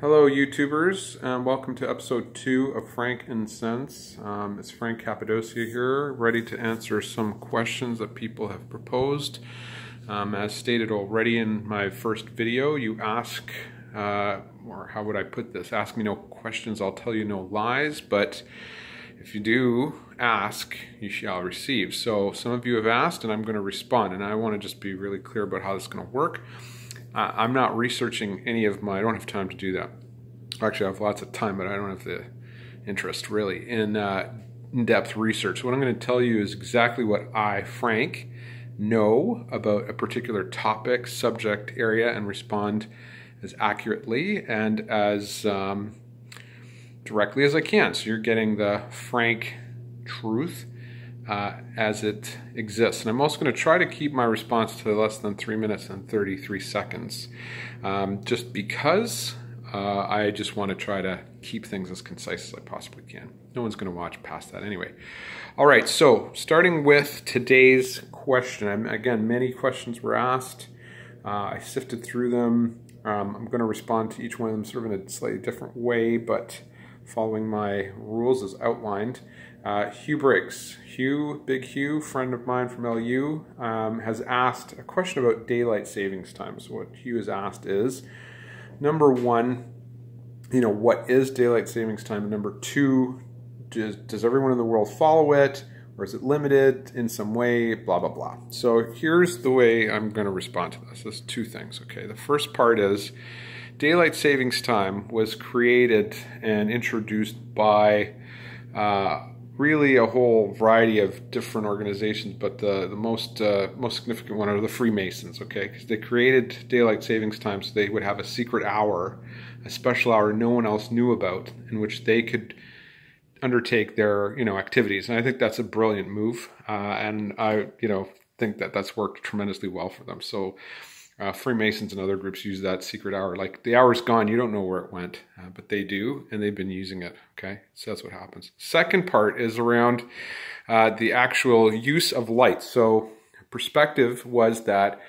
Hello YouTubers, and welcome to episode 2 of Frank and Sense. It's Frank Cappadocia here, ready to answer some questions that people have proposed. As stated already in my first video, you ask, or how would I put this, ask me no questions, I'll tell you no lies, but if you do ask, you shall receive. So some of you have asked and I'm going to respond, and I want to just be really clear about how this is going to work. I'm not researching any of I don't have time to do that. Actually, I have lots of time, but I don't have the interest really in in-depth research. What I'm going to tell you is exactly what I, Frank, know about a particular topic, subject, area, and respond as accurately and as directly as I can. So you're getting the frank truth as it exists. And I'm also going to try to keep my response to less than 3 minutes and 33 seconds, just because I just want to try to keep things as concise as I possibly can. No one's going to watch past that anyway. All right, so starting with today's question. Again, many questions were asked. I sifted through them. I'm going to respond to each one of them sort of in a slightly different way, but following my rules as outlined. Hugh Briggs. Big Hugh, friend of mine from LU, has asked a question about daylight savings time. So what Hugh has asked is, number one, what is daylight savings time? And number two, does everyone in the world follow it? Or is it limited in some way? Blah, blah, blah. So here's the way I'm going to respond to this. There's two things, okay? The first part is, daylight savings time was created and introduced by really a whole variety of different organizations, but the most significant one are the Freemasons, okay? Because they created daylight savings time so they would have a secret hour, a special hour no one else knew about, in which they could undertake their activities. And I think that's a brilliant move, and I think that that's worked tremendously well for them. So Freemasons and other groups use that secret hour. Like, the hour's gone, you don't know where it went, but they do, and they've been using it, okay? So that's what happens. Second part is around the actual use of light. So perspective was that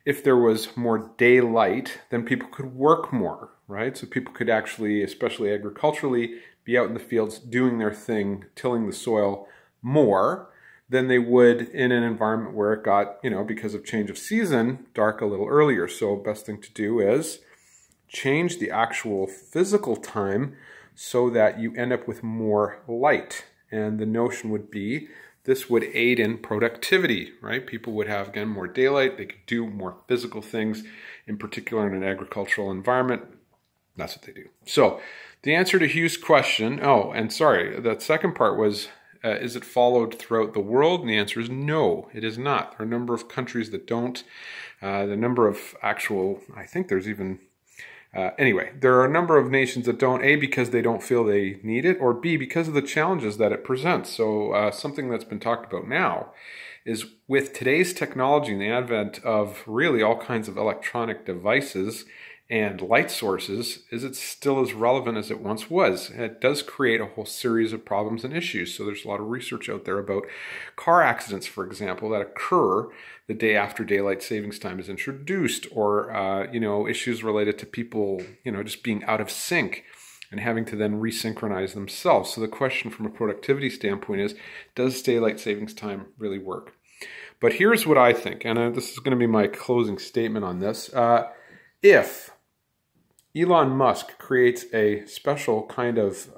if there was more daylight, then people could work more, right? So people could actually, especially agriculturally, be out in the fields doing their thing, tilling the soil more than they would in an environment where it got, because of change of season, dark a little earlier. So best thing to do is change the actual physical time so that you end up with more light. And the notion would be this would aid in productivity, right? People would have, again, more daylight. They could do more physical things, in particular in an agricultural environment. That's what they do. So the answer to Hugh's question, and sorry, that second part was, is it followed throughout the world? And the answer is no, it is not. There are a number of countries that don't. The number of actual, I think there's even, anyway, there are a number of nations that don't, A, because they don't feel they need it, or B, because of the challenges that it presents. So something that's been talked about now is, with today's technology and the advent of really all kinds of electronic devices and light sources, is it still as relevant as it once was? And it does create a whole series of problems and issues. So there's a lot of research out there about car accidents, for example, that occur the day after daylight savings time is introduced, or issues related to people just being out of sync and having to then resynchronize themselves. So the question from a productivity standpoint is, does daylight savings time really work? But here's what I think, and this is going to be my closing statement on this. If Elon Musk creates a special kind of,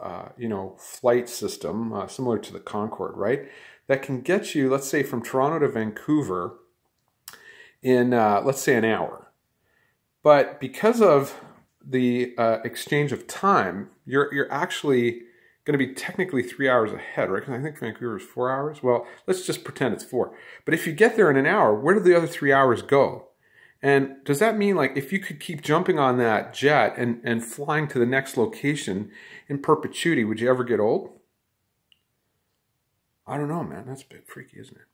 flight system similar to the Concorde, right? That can get you, let's say, from Toronto to Vancouver in, let's say, an hour. But because of the exchange of time, you're actually going to be technically 3 hours ahead, right? Because I think Vancouver is 4 hours. Well, let's just pretend it's 4. But if you get there in an hour, where do the other 3 hours go? And does that mean, like, if you could keep jumping on that jet and flying to the next location in perpetuity, would you ever get old? I don't know, man. That's a bit freaky, isn't it?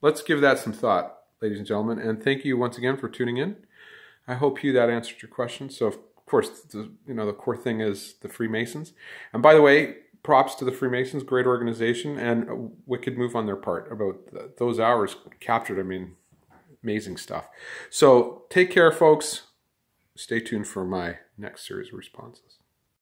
Let's give that some thought, ladies and gentlemen. And thank you once again for tuning in. I hope that answered your question. So, of course, the core thing is the Freemasons. And by the way, props to the Freemasons, great organization, and a wicked move on their part about those hours captured. I mean, amazing stuff. So take care, folks. stay tuned for my next series of responses.